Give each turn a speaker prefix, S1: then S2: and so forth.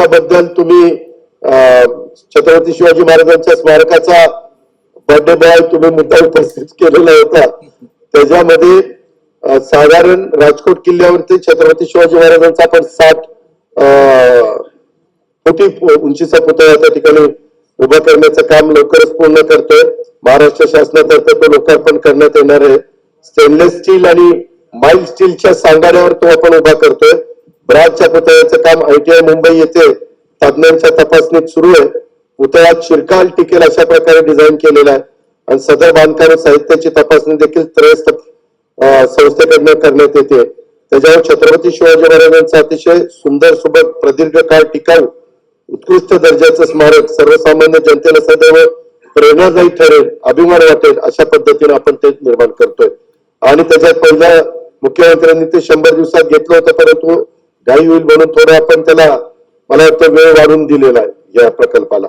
S1: बद्दल तुम्ही छत्रपती शिवाजी महाराजांच्या स्मारकाचा बर्थडे बॉय तुम्ही मुद्दा उपस्थित केलेला होता. त्याच्यामध्ये साधारण राजकोट किल्ल्यावरती छत्रपती शिवाजी महाराजांचा आपण 60 फुटी उंचीचा पुतळा त्या ठिकाणी उभा करण्याचं काम लवकरच पूर्ण करतोय. महाराष्ट्र शासनातर्फे तो लोकार्पण करण्यात येणार आहे. स्टेनलेस स्टील आणि माइल्ड स्टीलच्या सांगाड्यावर तो आपण उभा करतोय. ब्राजच्या पुतळ्याचं काम ITI मुंबई येथे तज्ञांच्या तपासणीत सुरू आहे. पुतळ्यात शिरकाल टिकेल अशा प्रकारे डिझाईन केलेला आहे आणि सदर बांधकाम साहित्याची तपासणी देखील त्रयस्थ संस्थेकडनं करण्यात येते. त्याच्यावर छत्रपती शिवाजी महाराजांचं अतिशय सुंदर सुबक प्रदीर्घ काळ टिकाऊ उत्कृष्ट दर्जाचं स्मारक सर्वसामान्य जनतेला सदैव प्रेरणादायी ठरेल, अभिमान वाटेल अशा पद्धतीने आपण ते निर्माण करतोय. आणि त्याच्यात पहिला मुख्यमंत्र्यांनी ते 100 दिवसात घेतलं होतं, परंतु घाई होईल म्हणून थोडं आपण त्याला मला वाटतं वेळ वाढवून दिलेला आहे या प्रकल्पाला.